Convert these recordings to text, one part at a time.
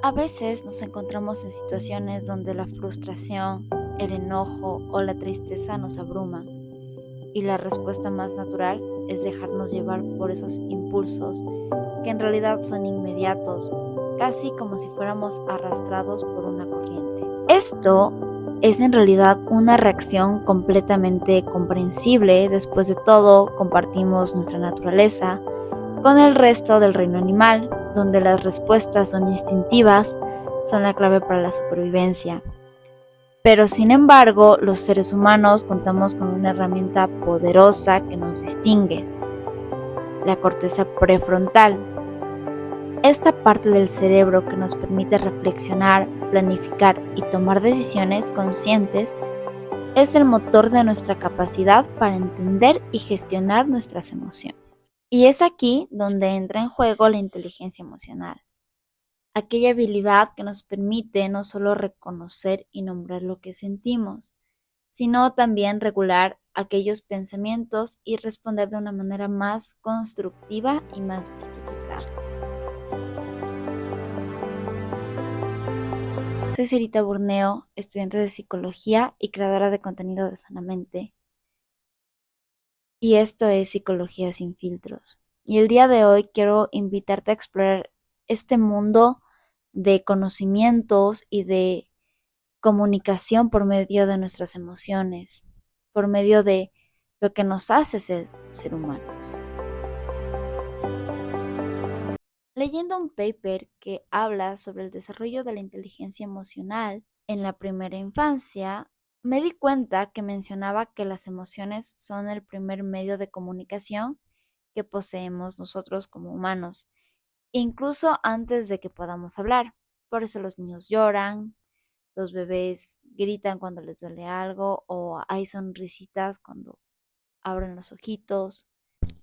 A veces nos encontramos en situaciones donde la frustración, el enojo o la tristeza nos abruman y la respuesta más natural es dejarnos llevar por esos impulsos que en realidad son inmediatos, casi como si fuéramos arrastrados por una corriente. Esto es en realidad una reacción completamente comprensible. Después de todo, compartimos nuestra naturaleza con el resto del reino animal, donde las respuestas son instintivas, son la clave para la supervivencia. Pero sin embargo, los seres humanos contamos con una herramienta poderosa que nos distingue, la corteza prefrontal. Esta parte del cerebro que nos permite reflexionar, planificar y tomar decisiones conscientes es el motor de nuestra capacidad para entender y gestionar nuestras emociones. Y es aquí donde entra en juego la inteligencia emocional, aquella habilidad que nos permite no solo reconocer y nombrar lo que sentimos, sino también regular aquellos pensamientos y responder de una manera más constructiva y más equilibrada. Soy Cerita Burneo, estudiante de psicología y creadora de contenido de Sanamente, y esto es Psicología sin filtros. Y el día de hoy quiero invitarte a explorar este mundo de conocimientos y de comunicación por medio de nuestras emociones, por medio de lo que nos hace ser humanos. Leyendo un paper que habla sobre el desarrollo de la inteligencia emocional en la primera infancia, me di cuenta que mencionaba que las emociones son el primer medio de comunicación que poseemos nosotros como humanos, incluso antes de que podamos hablar. Por eso los niños lloran, los bebés gritan cuando les duele algo o hay sonrisitas cuando abren los ojitos.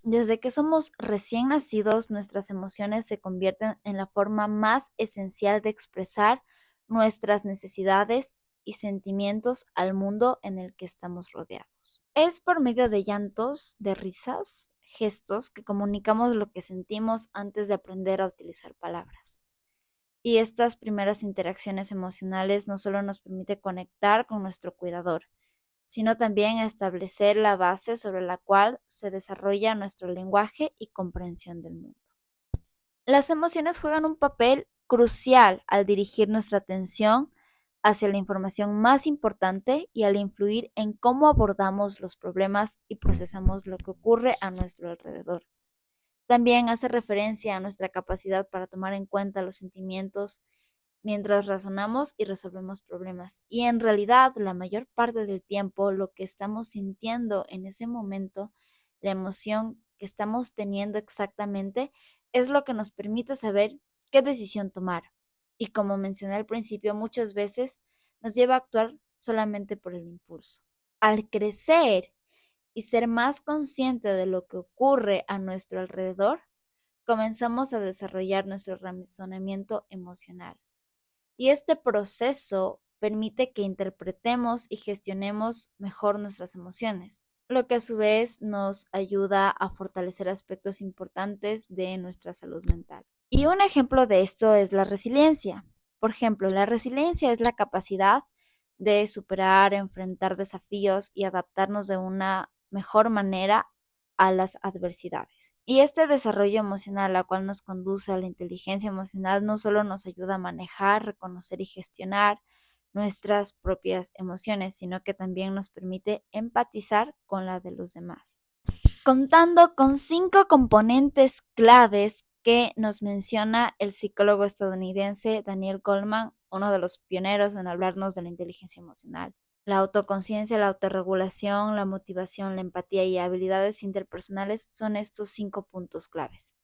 Desde que somos recién nacidos, nuestras emociones se convierten en la forma más esencial de expresar nuestras necesidades y sentimientos al mundo en el que estamos rodeados. Es por medio de llantos, de risas, gestos que comunicamos lo que sentimos antes de aprender a utilizar palabras. Y estas primeras interacciones emocionales no solo nos permite conectar con nuestro cuidador, sino también establecer la base sobre la cual se desarrolla nuestro lenguaje y comprensión del mundo. Las emociones juegan un papel crucial al dirigir nuestra atención hacia la información más importante y al influir en cómo abordamos los problemas y procesamos lo que ocurre a nuestro alrededor. También hace referencia a nuestra capacidad para tomar en cuenta los sentimientos mientras razonamos y resolvemos problemas. Y en realidad, la mayor parte del tiempo, lo que estamos sintiendo en ese momento, la emoción que estamos teniendo exactamente, es lo que nos permite saber qué decisión tomar. Y como mencioné al principio, muchas veces nos lleva a actuar solamente por el impulso. Al crecer y ser más consciente de lo que ocurre a nuestro alrededor, comenzamos a desarrollar nuestro razonamiento emocional. Y este proceso permite que interpretemos y gestionemos mejor nuestras emociones, lo que a su vez nos ayuda a fortalecer aspectos importantes de nuestra salud mental. Y un ejemplo de esto es la resiliencia. Por ejemplo, la resiliencia es la capacidad de superar, enfrentar desafíos y adaptarnos de una mejor manera a las adversidades. Y este desarrollo emocional, la cual nos conduce a la inteligencia emocional, no solo nos ayuda a manejar, reconocer y gestionar nuestras propias emociones, sino que también nos permite empatizar con la de los demás. Contando con 5 componentes claves que nos menciona el psicólogo estadounidense Daniel Goleman, uno de los pioneros en hablarnos de la inteligencia emocional. La autoconciencia, la autorregulación, la motivación, la empatía y habilidades interpersonales son estos 5 puntos claves.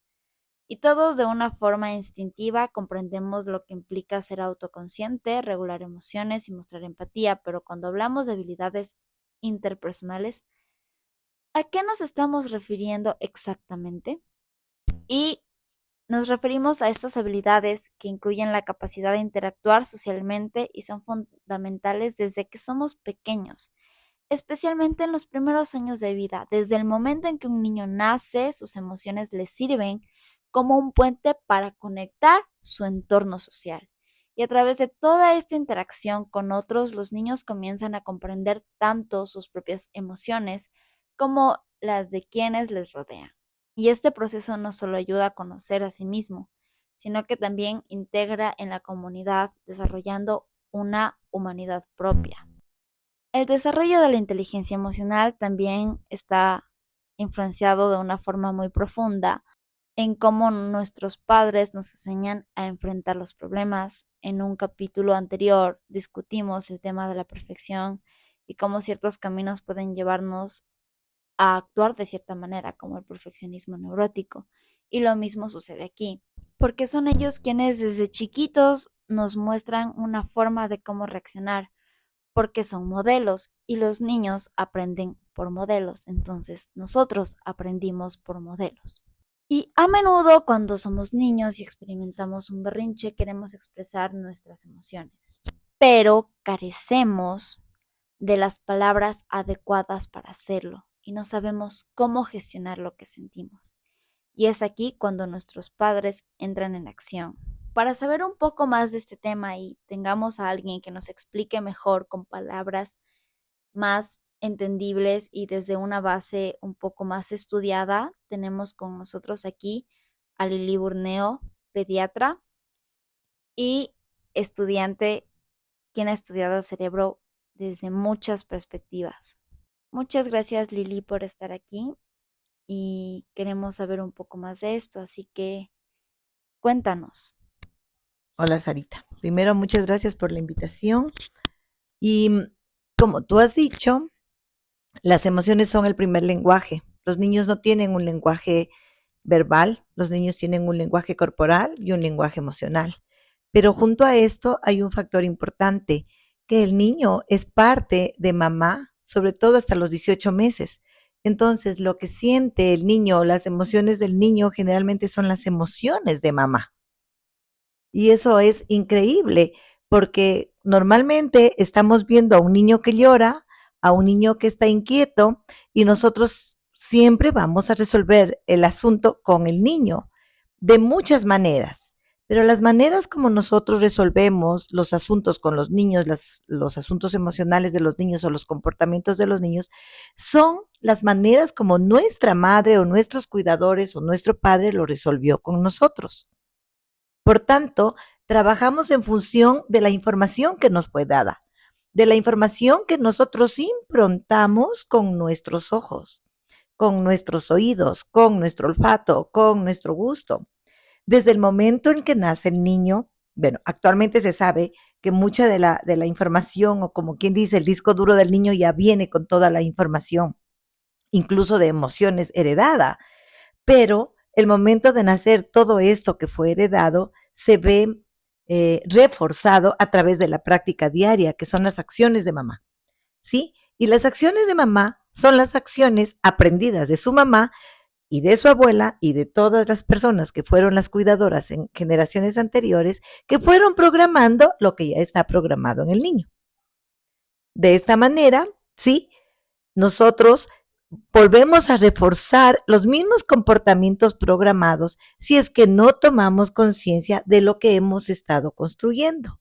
Y todos de una forma instintiva comprendemos lo que implica ser autoconsciente, regular emociones y mostrar empatía, pero cuando hablamos de habilidades interpersonales, ¿a qué nos estamos refiriendo exactamente? Y nos referimos a estas habilidades que incluyen la capacidad de interactuar socialmente y son fundamentales desde que somos pequeños, especialmente en los primeros años de vida. Desde el momento en que un niño nace, sus emociones le sirven como un puente para conectar su entorno social. Y a través de toda esta interacción con otros, los niños comienzan a comprender tanto sus propias emociones como las de quienes les rodean. Y este proceso no solo ayuda a conocer a sí mismo, sino que también integra en la comunidad, desarrollando una humanidad propia. El desarrollo de la inteligencia emocional también está influenciado de una forma muy profunda en cómo nuestros padres nos enseñan a enfrentar los problemas. En un capítulo anterior discutimos el tema de la perfección y cómo ciertos caminos pueden llevarnos a actuar de cierta manera, como el perfeccionismo neurótico. Y lo mismo sucede aquí, porque son ellos quienes desde chiquitos nos muestran una forma de cómo reaccionar, porque son modelos y los niños aprenden por modelos, entonces nosotros aprendimos por modelos. Y a menudo cuando somos niños y experimentamos un berrinche queremos expresar nuestras emociones, pero carecemos de las palabras adecuadas para hacerlo y no sabemos cómo gestionar lo que sentimos. Y es aquí cuando nuestros padres entran en acción. Para saber un poco más de este tema y tengamos a alguien que nos explique mejor con palabras más entendibles y desde una base un poco más estudiada, tenemos con nosotros aquí a Lili Burneo, pediatra y estudiante, quien ha estudiado el cerebro desde muchas perspectivas. Muchas gracias, Lili, por estar aquí y queremos saber un poco más de esto, así que cuéntanos. Hola Sarita. Primero, muchas gracias por la invitación. Y como tú has dicho, las emociones son el primer lenguaje. Los niños no tienen un lenguaje verbal, los niños tienen un lenguaje corporal y un lenguaje emocional. Pero junto a esto hay un factor importante, que el niño es parte de mamá, sobre todo hasta los 18 meses. Entonces, lo que siente el niño, las emociones del niño generalmente son las emociones de mamá. Y eso es increíble, porque normalmente estamos viendo a un niño que llora, a un niño que está inquieto, y nosotros siempre vamos a resolver el asunto con el niño, de muchas maneras. Pero las maneras como nosotros resolvemos los asuntos con los niños, los asuntos emocionales de los niños o los comportamientos de los niños, son las maneras como nuestra madre o nuestros cuidadores o nuestro padre lo resolvió con nosotros. Por tanto, trabajamos en función de la información que nos fue dada, de la información que nosotros improntamos con nuestros ojos, con nuestros oídos, con nuestro olfato, con nuestro gusto. Desde el momento en que nace el niño, bueno, actualmente se sabe que mucha de la información, o como quien dice, el disco duro del niño ya viene con toda la información, incluso de emociones heredada, pero el momento de nacer, todo esto que fue heredado se ve reforzado a través de la práctica diaria, que son las acciones de mamá, ¿sí? Y las acciones de mamá son las acciones aprendidas de su mamá y de su abuela y de todas las personas que fueron las cuidadoras en generaciones anteriores, que fueron programando lo que ya está programado en el niño. De esta manera, ¿sí? Nosotros volvemos a reforzar los mismos comportamientos programados si es que no tomamos conciencia de lo que hemos estado construyendo.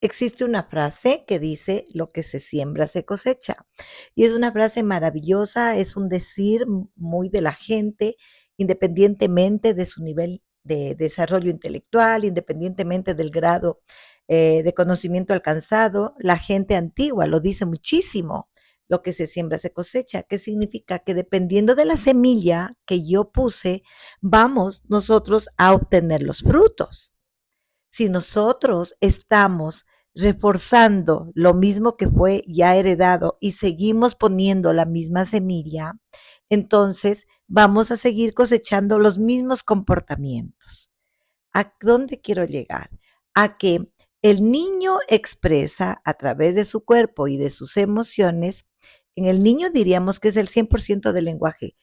Existe una frase que dice, lo que se siembra se cosecha. Y es una frase maravillosa, es un decir muy de la gente, independientemente de su nivel de desarrollo intelectual, independientemente del grado de conocimiento alcanzado. La gente antigua lo dice muchísimo. Lo que se siembra se cosecha, que significa que dependiendo de la semilla que yo puse, vamos nosotros a obtener los frutos. Si nosotros estamos reforzando lo mismo que fue ya heredado y seguimos poniendo la misma semilla, entonces vamos a seguir cosechando los mismos comportamientos. ¿A dónde quiero llegar? A que el niño expresa a través de su cuerpo y de sus emociones. En el niño diríamos que es el 100% del lenguaje.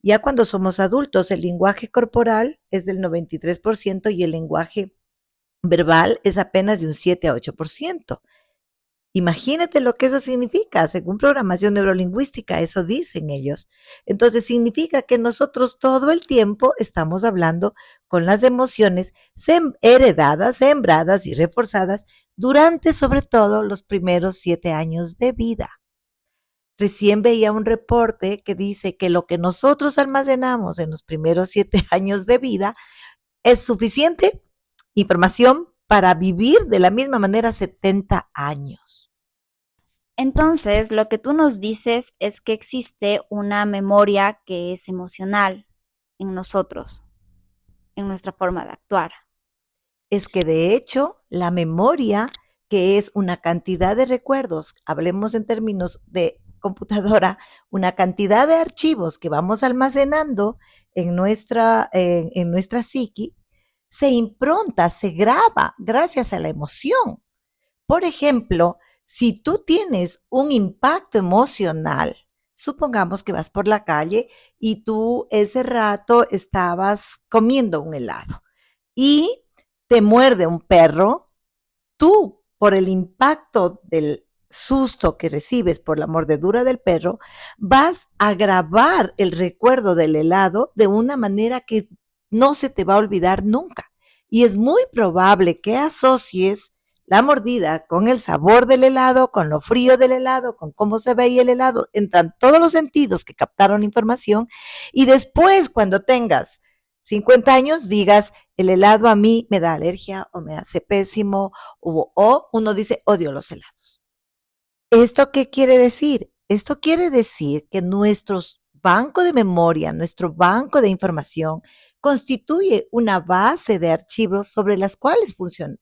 Ya cuando somos adultos, el lenguaje corporal es del 93% y el lenguaje verbal es apenas de un 7 a 8%. Imagínate lo que eso significa, según programación neurolingüística, eso dicen ellos. Entonces significa que nosotros todo el tiempo estamos hablando con las emociones heredadas, sembradas y reforzadas durante sobre todo los primeros 7 años de vida. Recién veía un reporte que dice que lo que nosotros almacenamos en los primeros 7 años de vida es suficiente información para vivir de la misma manera 70 años. Entonces, lo que tú nos dices es que existe una memoria que es emocional en nosotros, en nuestra forma de actuar. Es que de hecho la memoria, que es una cantidad de recuerdos, hablemos en términos de computadora, una cantidad de archivos que vamos almacenando en nuestra psiqui, se impronta, se graba gracias a la emoción. Por ejemplo, si tú tienes un impacto emocional, supongamos que vas por la calle y tú ese rato estabas comiendo un helado y te muerde un perro, tú, por el impacto del susto que recibes por la mordedura del perro, vas a grabar el recuerdo del helado de una manera que no se te va a olvidar nunca. Y es muy probable que asocies la mordida con el sabor del helado, con lo frío del helado, con cómo se veía el helado, entran todos los sentidos que captaron la información y después cuando tengas 50 años digas, el helado a mí me da alergia o me hace pésimo o uno dice, odio los helados. ¿Esto qué quiere decir? Esto quiere decir que nuestro banco de memoria, nuestro banco de información, constituye una base de archivos sobre las cuales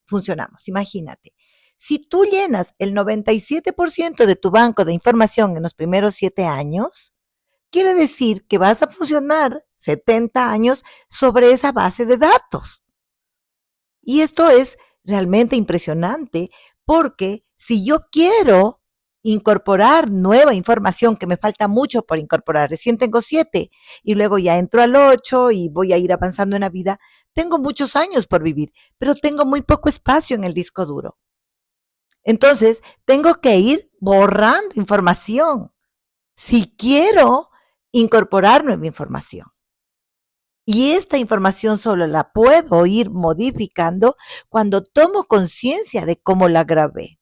funcionamos. Imagínate, si tú llenas el 97% de tu banco de información en los primeros 7 años, quiere decir que vas a funcionar 70 años sobre esa base de datos. Y esto es realmente impresionante porque si yo quiero incorporar nueva información, que me falta mucho por incorporar, recién tengo 7 y luego ya entro al 8 y voy a ir avanzando en la vida, tengo muchos años por vivir, pero tengo muy poco espacio en el disco duro. Entonces, tengo que ir borrando información si quiero incorporar nueva información. Y esta información solo la puedo ir modificando cuando tomo conciencia de cómo la grabé.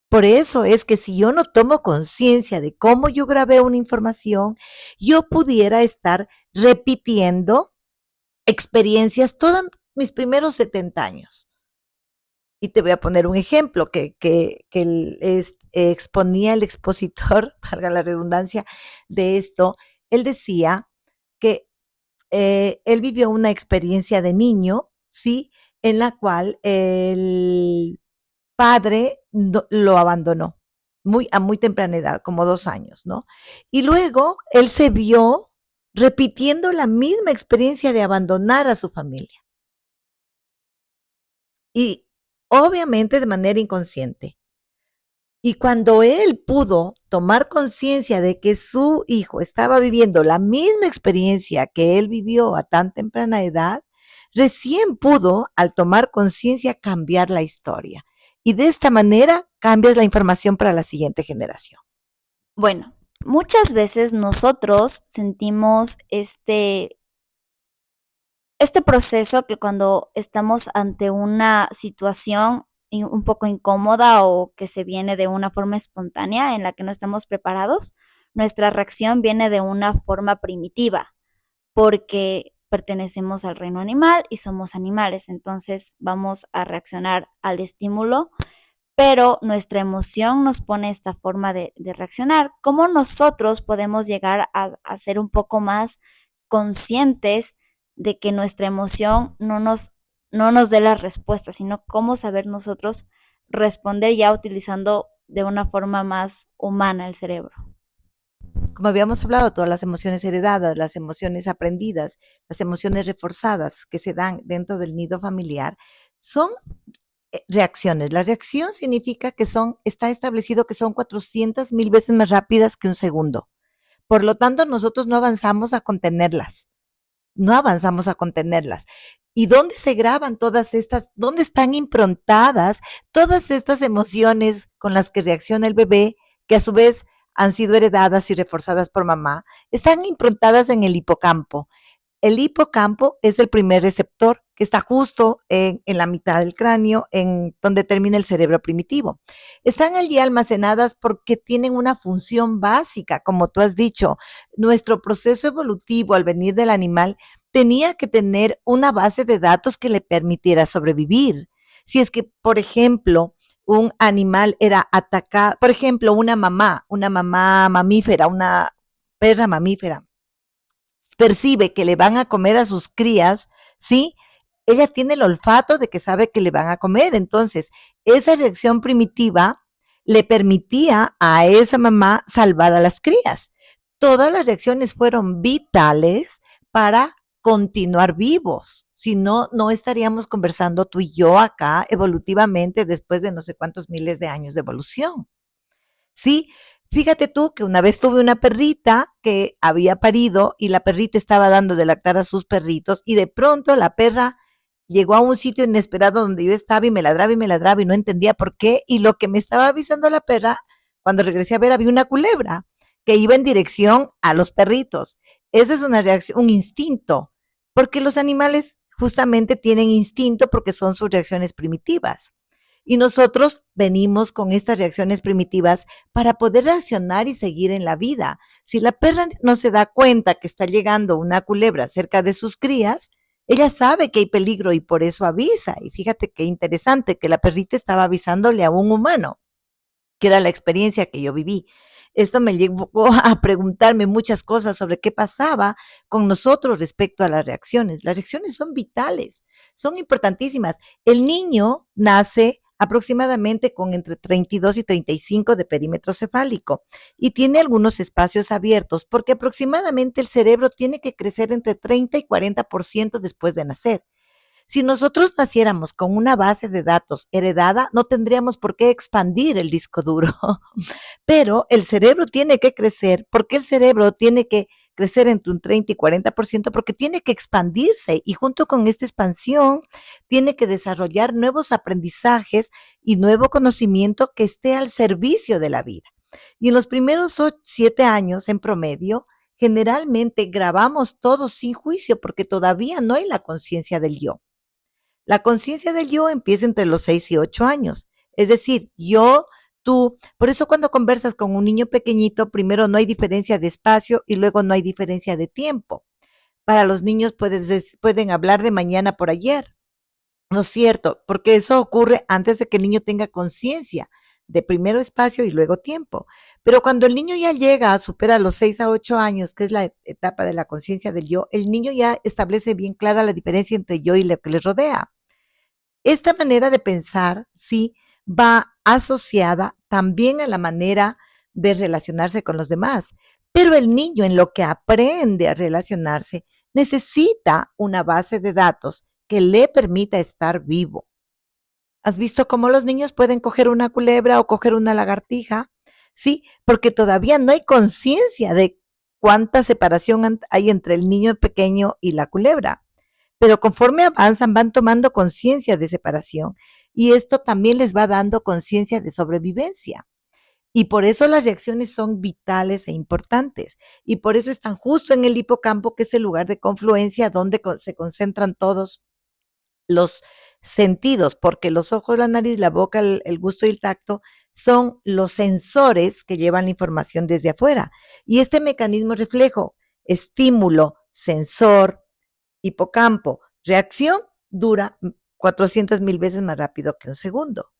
Por eso es que si yo no tomo conciencia de cómo yo grabé una información, yo pudiera estar repitiendo experiencias todos mis primeros 70 años. Y te voy a poner un ejemplo exponía el expositor, valga la redundancia, de esto. Él decía que él vivió una experiencia de niño, ¿sí? En la cual el padre lo abandonó a muy temprana edad, como 2 años, ¿no? Y luego él se vio repitiendo la misma experiencia de abandonar a su familia. Y obviamente de manera inconsciente. Y cuando él pudo tomar conciencia de que su hijo estaba viviendo la misma experiencia que él vivió a tan temprana edad, recién pudo, al tomar conciencia, cambiar la historia. Y de esta manera cambias la información para la siguiente generación. Bueno, muchas veces nosotros sentimos este proceso que cuando estamos ante una situación un poco incómoda o que se viene de una forma espontánea en la que no estamos preparados, nuestra reacción viene de una forma primitiva, porque pertenecemos al reino animal y somos animales, entonces vamos a reaccionar al estímulo, pero nuestra emoción nos pone esta forma de reaccionar. ¿Cómo nosotros podemos llegar a ser un poco más conscientes de que nuestra emoción no nos dé la respuesta, sino cómo saber nosotros responder ya utilizando de una forma más humana el cerebro? Como habíamos hablado, todas las emociones heredadas, las emociones aprendidas, las emociones reforzadas que se dan dentro del nido familiar son reacciones. La reacción significa que está establecido que son 400,000 veces más rápidas que un segundo. Por lo tanto, nosotros no avanzamos a contenerlas. No avanzamos a contenerlas. ¿Y dónde se graban todas estas, dónde están improntadas todas estas emociones con las que reacciona el bebé, que a su vez han sido heredadas y reforzadas por mamá? Están improntadas en el hipocampo. El hipocampo es el primer receptor que está justo en la mitad del cráneo, en donde termina el cerebro primitivo. Están allí almacenadas porque tienen una función básica, como tú has dicho. Nuestro proceso evolutivo al venir del animal tenía que tener una base de datos que le permitiera sobrevivir. Si es que, por ejemplo, un animal era atacado, por ejemplo, una mamá mamífera, una perra mamífera, percibe que le van a comer a sus crías, ¿sí? Ella tiene el olfato de que sabe que le van a comer. Entonces, esa reacción primitiva le permitía a esa mamá salvar a las crías. Todas las reacciones fueron vitales para continuar vivos. Si no, no estaríamos conversando tú y yo acá evolutivamente después de no sé cuántos miles de años de evolución. Sí, fíjate tú que una vez tuve una perrita que había parido y la perrita estaba dando de lactar a sus perritos y de pronto la perra llegó a un sitio inesperado donde yo estaba y me ladraba y no entendía por qué. Y lo que me estaba avisando la perra, cuando regresé a ver, había una culebra que iba en dirección a los perritos. Esa es una reacción, un instinto, porque los animales justamente tienen instinto porque son sus reacciones primitivas. Y nosotros venimos con estas reacciones primitivas para poder reaccionar y seguir en la vida. Si la perra no se da cuenta que está llegando una culebra cerca de sus crías, ella sabe que hay peligro y por eso avisa. Y fíjate qué interesante que la perrita estaba avisándole a un humano, que era la experiencia que yo viví. Esto me llevó a preguntarme muchas cosas sobre qué pasaba con nosotros respecto a las reacciones. Las reacciones son vitales, son importantísimas. El niño nace aproximadamente con entre 32 y 35 de perímetro cefálico y tiene algunos espacios abiertos porque aproximadamente el cerebro tiene que crecer entre 30 y 40% después de nacer. Si nosotros naciéramos con una base de datos heredada, no tendríamos por qué expandir el disco duro. Pero el cerebro tiene que crecer porque el cerebro tiene que crecer entre un 30 y 40% porque tiene que expandirse y junto con esta expansión tiene que desarrollar nuevos aprendizajes y nuevo conocimiento que esté al servicio de la vida. Y en los primeros 7 años en promedio, generalmente grabamos todo sin juicio porque todavía no hay la conciencia del yo. La conciencia del yo empieza entre los 6 y 8 años. Es decir, yo, tú, por eso cuando conversas con un niño pequeñito, primero no hay diferencia de espacio y luego no hay diferencia de tiempo. Para los niños pueden hablar de mañana por ayer, ¿no es cierto? Porque eso ocurre antes de que el niño tenga conciencia de primero espacio y luego tiempo. Pero cuando el niño ya llega, supera los 6 a 8 años, que es la etapa de la conciencia del yo, el niño ya establece bien clara la diferencia entre yo y lo que le rodea. Esta manera de pensar, sí, va asociada también a la manera de relacionarse con los demás. Pero el niño en lo que aprende a relacionarse necesita una base de datos que le permita estar vivo. ¿Has visto cómo los niños pueden coger una culebra o coger una lagartija? Sí, porque todavía no hay conciencia de cuánta separación hay entre el niño pequeño y la culebra. Pero conforme avanzan, van tomando conciencia de separación y esto también les va dando conciencia de sobrevivencia. Y por eso las reacciones son vitales e importantes. Y por eso están justo en el hipocampo, que es el lugar de confluencia donde se concentran todos los sentidos, porque los ojos, la nariz, la boca, el gusto y el tacto son los sensores que llevan la información desde afuera. Y este mecanismo reflejo, estímulo, sensor, hipocampo, reacción, dura 400,000 veces más rápido que un segundo.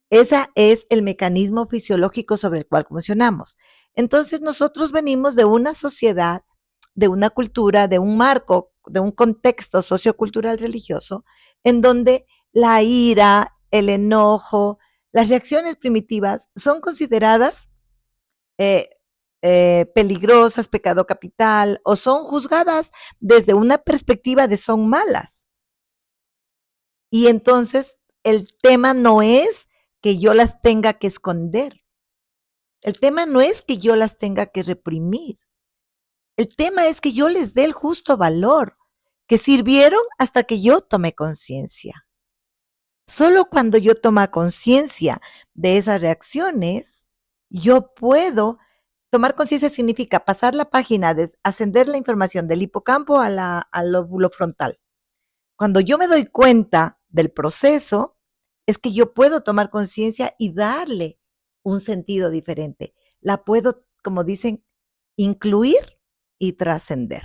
Ese es el mecanismo fisiológico sobre el cual funcionamos. Entonces nosotros venimos de una sociedad, de una cultura, de un marco, de un contexto sociocultural religioso, en donde la ira, el enojo, las reacciones primitivas son consideradas eh, peligrosas, pecado capital, o son juzgadas desde una perspectiva de son malas. Y entonces el tema no es que yo las tenga que esconder. El tema no es que yo las tenga que reprimir. El tema es que yo les dé el justo valor. que sirvieron hasta que yo tomé conciencia. Solo cuando yo tomo conciencia de esas reacciones, yo puedo tomar conciencia significa pasar la página, de ascender la información del hipocampo al lóbulo frontal. Cuando yo me doy cuenta del proceso, es que yo puedo tomar conciencia y darle un sentido diferente. La puedo, como dicen, incluir y trascender.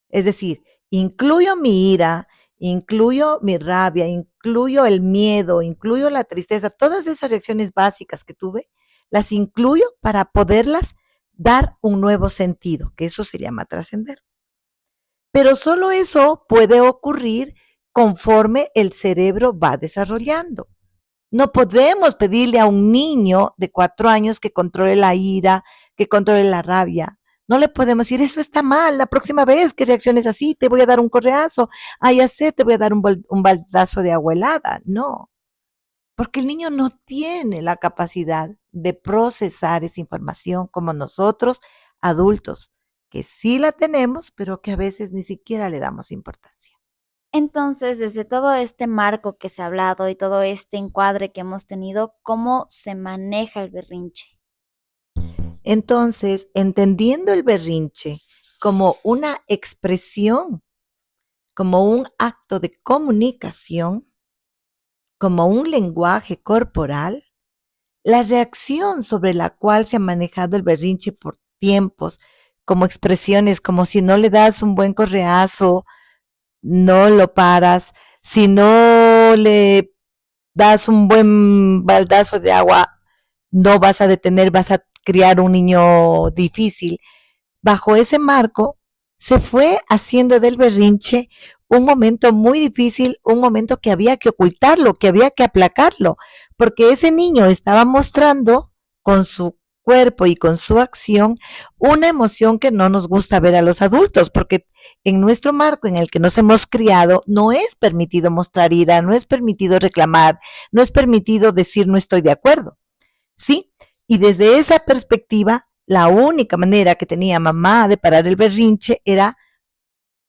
Es decir, incluyo mi ira, incluyo mi rabia, incluyo el miedo, incluyo la tristeza, todas esas reacciones básicas que tuve, las incluyo para poderlas dar un nuevo sentido, que eso se llama trascender. Pero solo eso puede ocurrir conforme el cerebro va desarrollando. No podemos pedirle a un niño de 4 años que controle la ira, que controle la rabia. No le podemos decir, eso está mal, la próxima vez que reacciones así, te voy a dar un correazo. Ah, ya sé, te voy a dar un baldazo de agua helada. No, porque el niño no tiene la capacidad de procesar esa información como nosotros, adultos, que sí la tenemos, pero que a veces ni siquiera le damos importancia. Entonces, desde todo este marco que se ha hablado y todo este encuadre que hemos tenido, ¿cómo se maneja el berrinche? Entonces, entendiendo el berrinche como una expresión, como un acto de comunicación, como un lenguaje corporal, la reacción sobre la cual se ha manejado el berrinche por tiempos, como expresiones, como si no le das un buen correazo, no lo paras, si no le das un buen baldazo de agua, no vas a detener, vas a criar un niño difícil. Bajo ese marco, se fue haciendo del berrinche un momento muy difícil, un momento que había que ocultarlo, que había que aplacarlo, porque ese niño estaba mostrando con su cuerpo y con su acción una emoción que no nos gusta ver a los adultos, porque en nuestro marco en el que nos hemos criado no es permitido mostrar ira, no es permitido reclamar, no es permitido decir no estoy de acuerdo. ¿Sí? Y desde esa perspectiva, la única manera que tenía mamá de parar el berrinche era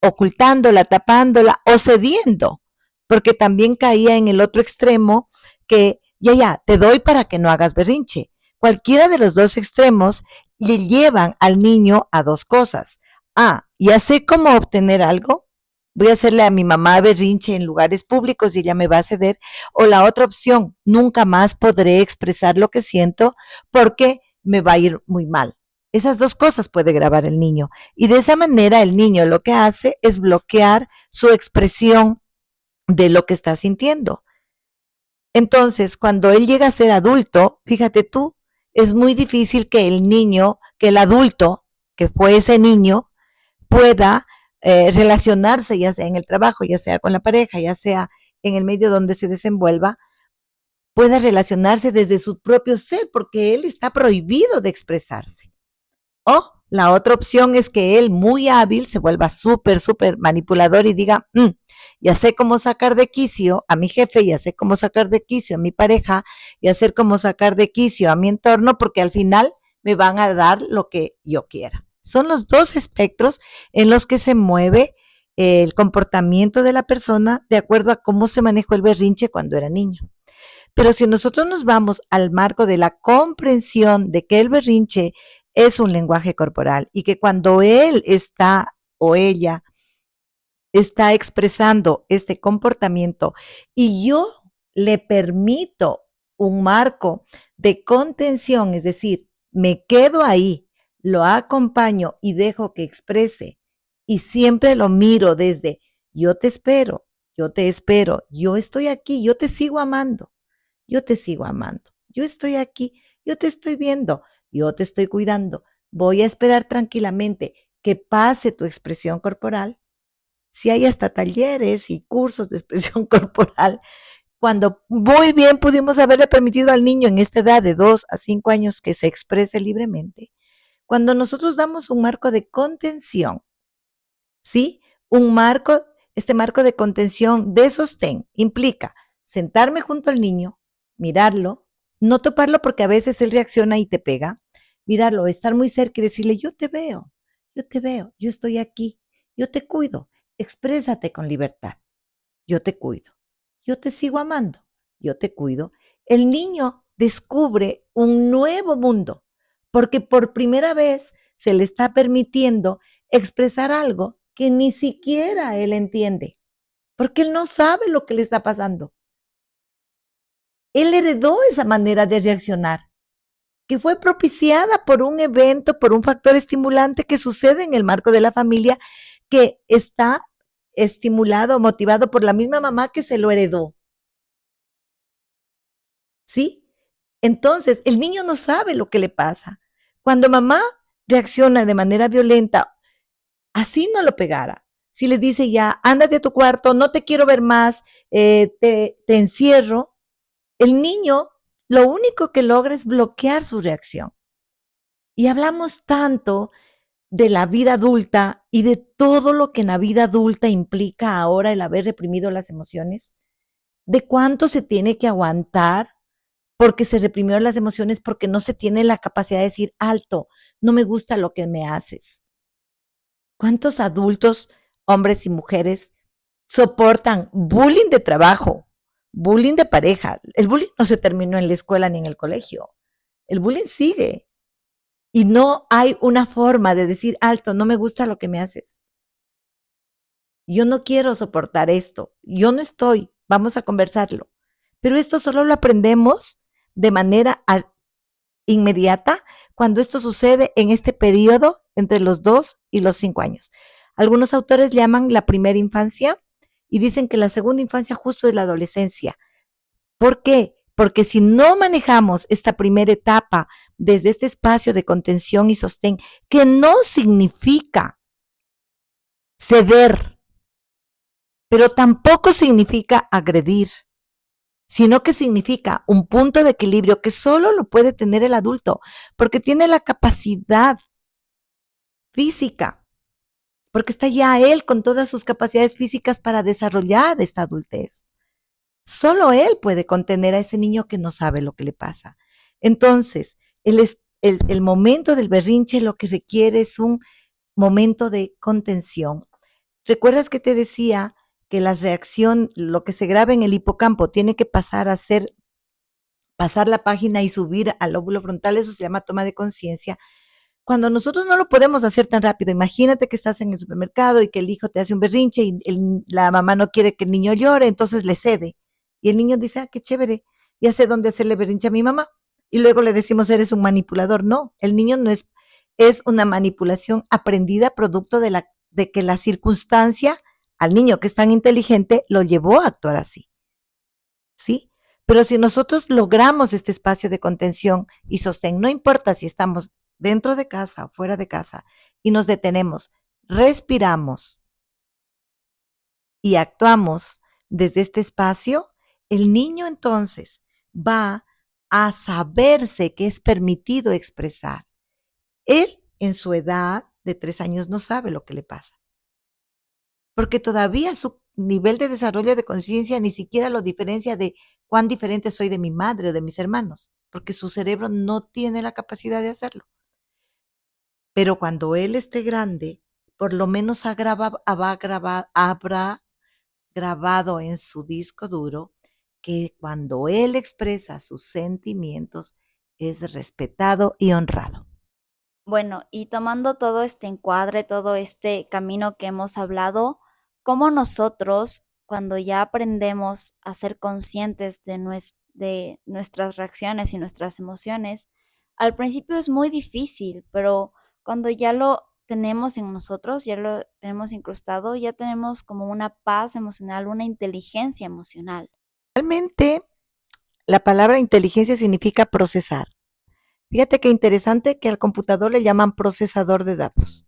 ocultándola, tapándola o cediendo, porque también caía en el otro extremo que ya, te doy para que no hagas berrinche. Cualquiera de los dos extremos le llevan al niño a dos cosas. Ah, ya sé cómo obtener algo, voy a hacerle a mi mamá berrinche en lugares públicos y ella me va a ceder. O la otra opción, nunca más podré expresar lo que siento porque me va a ir muy mal. Esas dos cosas puede grabar el niño. Y de esa manera el niño lo que hace es bloquear su expresión de lo que está sintiendo. Entonces, cuando él llega a ser adulto, fíjate tú, es muy difícil que el niño, que el adulto, que fue ese niño, pueda relacionarse, ya sea en el trabajo, ya sea con la pareja, ya sea en el medio donde se desenvuelva, pueda relacionarse desde su propio ser, porque él está prohibido de expresarse. O la otra opción es que él, muy hábil, se vuelva súper manipulador y diga, ya sé cómo sacar de quicio a mi jefe, ya sé cómo sacar de quicio a mi pareja, ya sé cómo sacar de quicio a mi entorno, porque al final me van a dar lo que yo quiera. Son los dos espectros en los que se mueve el comportamiento de la persona de acuerdo a cómo se manejó el berrinche cuando era niño. Pero si nosotros nos vamos al marco de la comprensión de que el berrinche es un lenguaje corporal y que cuando él está o ella está expresando este comportamiento y yo le permito un marco de contención, es decir, me quedo ahí, lo acompaño y dejo que exprese y siempre lo miro desde yo te espero, yo estoy aquí, yo te sigo amando, yo te sigo amando, yo estoy aquí, yo te estoy viendo, yo te estoy cuidando, voy a esperar tranquilamente que pase tu expresión corporal. Si hay hasta talleres y cursos de expresión corporal, cuando muy bien pudimos haberle permitido al niño en esta edad de 2 a 5 años que se exprese libremente, cuando nosotros damos un marco de contención, ¿sí? Un marco, este marco de contención de sostén implica sentarme junto al niño, mirarlo, no toparlo porque a veces él reacciona y te pega, mirarlo, estar muy cerca y decirle, yo te veo, yo estoy aquí, yo te cuido. exprésate con libertad. Yo te cuido. Yo te sigo amando. Yo te cuido. El niño descubre un nuevo mundo porque por primera vez se le está permitiendo expresar algo que ni siquiera él entiende, porque él no sabe lo que le está pasando. Él heredó esa manera de reaccionar, que fue propiciada por un evento, por un factor estimulante que sucede en el marco de la familia, que está estimulado, motivado por la misma mamá que se lo heredó. ¿Sí? Entonces, el niño no sabe lo que le pasa. Cuando mamá reacciona de manera violenta, así no lo pegara. Si le dice ya, ándate a tu cuarto, no te quiero ver más, te encierro, el niño lo único que logra es bloquear su reacción. Y hablamos tanto de la vida adulta y de todo lo que en la vida adulta implica ahora el haber reprimido las emociones, de cuánto se tiene que aguantar porque se reprimieron las emociones, porque no se tiene la capacidad de decir alto, no me gusta lo que me haces. ¿Cuántos adultos, hombres y mujeres, soportan bullying de trabajo, bullying de pareja? El bullying no se terminó en la escuela ni en el colegio. El bullying sigue. Y no hay una forma de decir alto, no me gusta lo que me haces. Yo no quiero soportar esto. Yo no estoy. Vamos a conversarlo. Pero esto solo lo aprendemos de manera inmediata cuando esto sucede en este periodo entre los 2 y los 5 años. Algunos autores llaman la primera infancia y dicen que la segunda infancia justo es la adolescencia. ¿Por qué? Porque si no manejamos esta primera etapa desde este espacio de contención y sostén, que no significa ceder, pero tampoco significa agredir, sino que significa un punto de equilibrio que solo lo puede tener el adulto, porque tiene la capacidad física, porque está ya él con todas sus capacidades físicas para desarrollar esta adultez. Solo él puede contener a ese niño que no sabe lo que le pasa. Entonces, el momento del berrinche lo que requiere es un momento de contención. ¿Recuerdas que te decía que la reacción, lo que se graba en el hipocampo, tiene que pasar a ser, pasar la página y subir al lóbulo frontal? Eso se llama toma de conciencia. Cuando nosotros no lo podemos hacer tan rápido, imagínate que estás en el supermercado y que el hijo te hace un berrinche y la mamá no quiere que el niño llore, entonces le cede. Y el niño dice, ah, qué chévere, ya sé dónde hacerle berrinche a mi mamá. Y luego le decimos, eres un manipulador. No, el niño no es, es una manipulación aprendida producto de que la circunstancia al niño que es tan inteligente lo llevó a actuar así. ¿Sí? Pero si nosotros logramos este espacio de contención y sostén, no importa si estamos dentro de casa o fuera de casa, y nos detenemos, respiramos y actuamos desde este espacio, el niño entonces va a saberse que es permitido expresar. Él, en su edad de 3 años, no sabe lo que le pasa, porque todavía su nivel de desarrollo de conciencia ni siquiera lo diferencia de cuán diferente soy de mi madre o de mis hermanos, porque su cerebro no tiene la capacidad de hacerlo. Pero cuando él esté grande, por lo menos habrá grabado en su disco duro que cuando él expresa sus sentimientos es respetado y honrado. Bueno, y tomando todo este encuadre, todo este camino que hemos hablado, ¿cómo nosotros, cuando ya aprendemos a ser conscientes de nuestras reacciones y nuestras emociones, al principio es muy difícil, pero cuando ya lo tenemos en nosotros, ya lo tenemos incrustado, ya tenemos como una paz emocional, una inteligencia emocional? Realmente, la palabra inteligencia significa procesar. Fíjate qué interesante que al computador le llaman procesador de datos.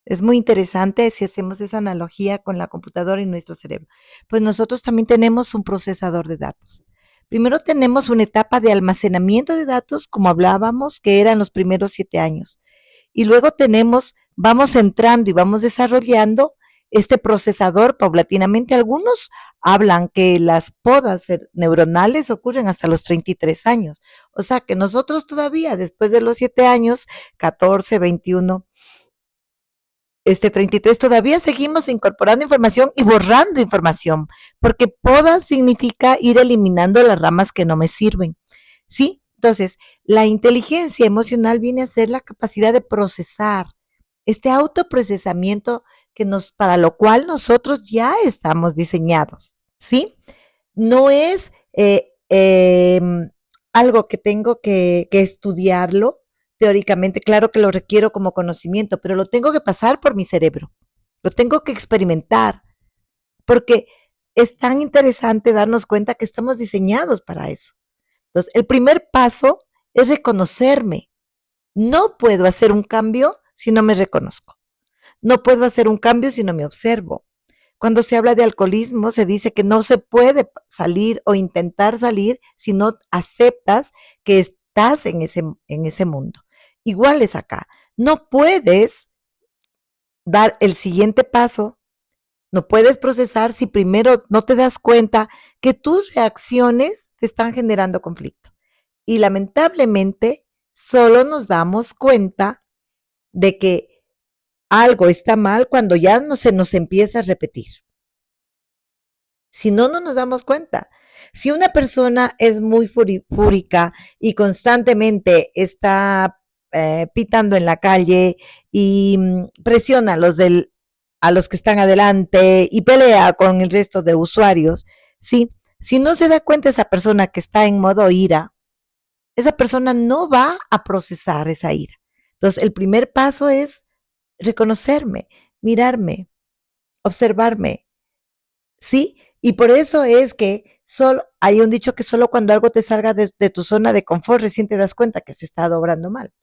Es muy interesante si hacemos esa analogía con la computadora y nuestro cerebro. Pues nosotros también tenemos un procesador de datos. Primero tenemos una etapa de almacenamiento de datos, como hablábamos, que eran los primeros 7 años. Y luego vamos entrando y vamos desarrollando este procesador paulatinamente. Algunos hablan que las podas neuronales ocurren hasta los 33 años. O sea que nosotros todavía, después de los 7 años, 14, 21, 33 todavía seguimos incorporando información y borrando información, porque poda significa ir eliminando las ramas que no me sirven, ¿sí? Entonces, la inteligencia emocional viene a ser la capacidad de procesar, este autoprocesamiento para lo cual nosotros ya estamos diseñados, ¿sí? No es algo que tengo que estudiarlo teóricamente. Claro que lo requiero como conocimiento, pero lo tengo que pasar por mi cerebro, lo tengo que experimentar, porque es tan interesante darnos cuenta que estamos diseñados para eso. Entonces, el primer paso es reconocerme. No puedo hacer un cambio si no me reconozco. No puedo hacer un cambio si no me observo. Cuando se habla de alcoholismo, se dice que no se puede salir o intentar salir si no aceptas que estás en ese mundo. Igual es acá. No puedes dar el siguiente paso, no puedes procesar si primero no te das cuenta que tus reacciones te están generando conflicto. Y lamentablemente, solo nos damos cuenta de que algo está mal cuando ya no se nos empieza a repetir. Si no, no nos damos cuenta. Si una persona es muy fúrica y constantemente está pitando en la calle y presiona a los que están adelante y pelea con el resto de usuarios, ¿sí? Si no se da cuenta esa persona que está en modo ira, esa persona no va a procesar esa ira. Entonces, el primer paso es reconocerme, mirarme, observarme, ¿sí? Y por eso es que solo hay un dicho que solo cuando algo te salga de tu zona de confort recién te das cuenta que se está obrando mal.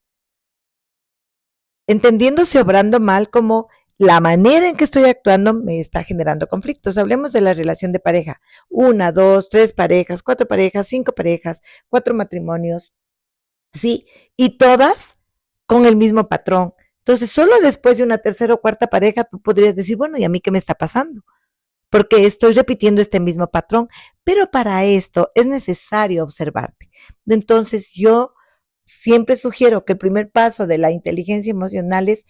Entendiéndose obrando mal como la manera en que estoy actuando me está generando conflictos. Hablemos de la relación de pareja. 1, 2, 3 parejas, 4 parejas, 5 parejas, 4 matrimonios, ¿sí? Y todas con el mismo patrón. Entonces, solo después de una tercera o cuarta pareja tú podrías decir, bueno, ¿y a mí qué me está pasando? Porque estoy repitiendo este mismo patrón, pero para esto es necesario observarte. Entonces, yo siempre sugiero que el primer paso de la inteligencia emocional es,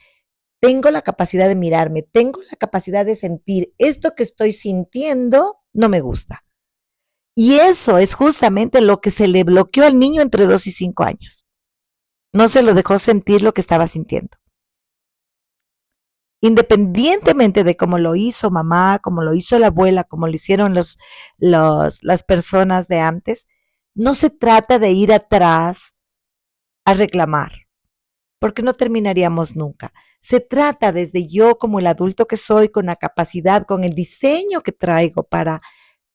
tengo la capacidad de mirarme, tengo la capacidad de sentir, esto que estoy sintiendo no me gusta. Y eso es justamente lo que se le bloqueó al niño entre 2 y 5 años. No se lo dejó sentir lo que estaba sintiendo. Independientemente de cómo lo hizo mamá, cómo lo hizo la abuela, cómo lo hicieron las personas de antes, no se trata de ir atrás a reclamar, porque no terminaríamos nunca. Se trata desde yo como el adulto que soy, con la capacidad, con el diseño que traigo para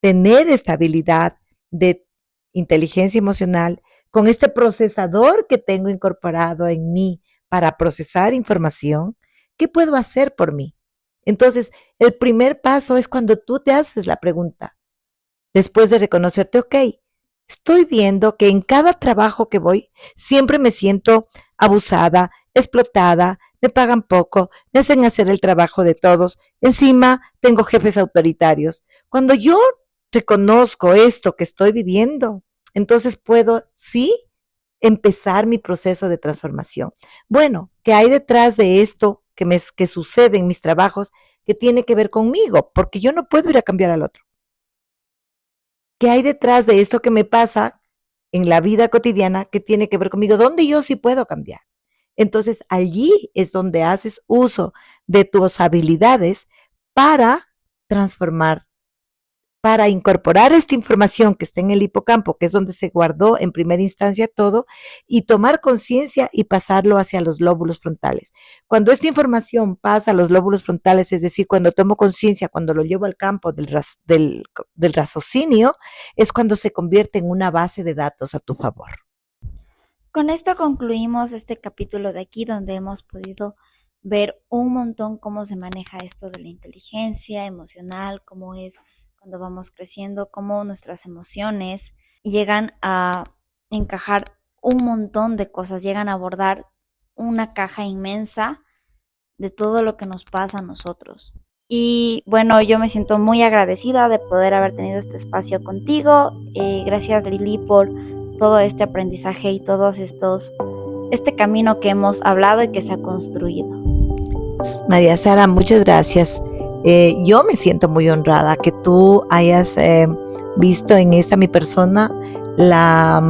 tener estabilidad de inteligencia emocional, con este procesador que tengo incorporado en mí para procesar información. ¿Qué puedo hacer por mí? Entonces, el primer paso es cuando tú te haces la pregunta, después de reconocerte, ok, estoy viendo que en cada trabajo que voy siempre me siento abusada, explotada, me pagan poco, me hacen hacer el trabajo de todos, encima tengo jefes autoritarios. Cuando yo reconozco esto que estoy viviendo, entonces puedo, sí, empezar mi proceso de transformación. Bueno, ¿qué hay detrás de esto que sucede en mis trabajos que tiene que ver conmigo? Porque yo no puedo ir a cambiar al otro. ¿Qué hay detrás de esto que me pasa en la vida cotidiana que tiene que ver conmigo? ¿Dónde yo sí puedo cambiar? Entonces allí es donde haces uso de tus habilidades para transformar, para incorporar esta información que está en el hipocampo, que es donde se guardó en primera instancia todo, y tomar conciencia y pasarlo hacia los lóbulos frontales. Cuando esta información pasa a los lóbulos frontales, es decir, cuando tomo conciencia, cuando lo llevo al campo del raciocinio, es cuando se convierte en una base de datos a tu favor. Con esto concluimos este capítulo de aquí donde hemos podido ver un montón cómo se maneja esto de la inteligencia emocional, cómo es cuando vamos creciendo, cómo nuestras emociones llegan a encajar un montón de cosas, llegan a abordar una caja inmensa de todo lo que nos pasa a nosotros. Y bueno, yo me siento muy agradecida de poder haber tenido este espacio contigo. Gracias Lili por todo este aprendizaje y este camino que hemos hablado y que se ha construido. María Sara, muchas gracias. Yo me siento muy honrada que tú hayas visto en esta mi persona la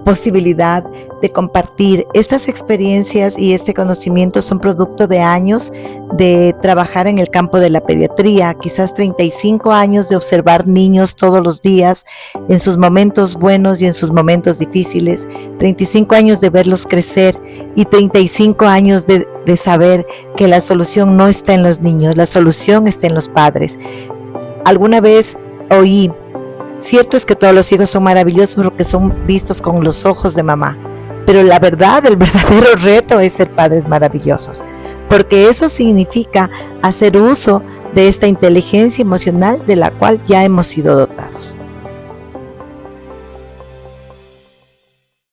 posibilidad de compartir estas experiencias, y este conocimiento son producto de años de trabajar en el campo de la pediatría, quizás 35 años de observar niños todos los días en sus momentos buenos y en sus momentos difíciles, 35 años de verlos crecer y 35 años de saber que la solución no está en los niños, la solución está en los padres. Alguna vez oí: cierto es que todos los hijos son maravillosos porque son vistos con los ojos de mamá, pero la verdad, el verdadero reto es ser padres maravillosos, porque eso significa hacer uso de esta inteligencia emocional de la cual ya hemos sido dotados.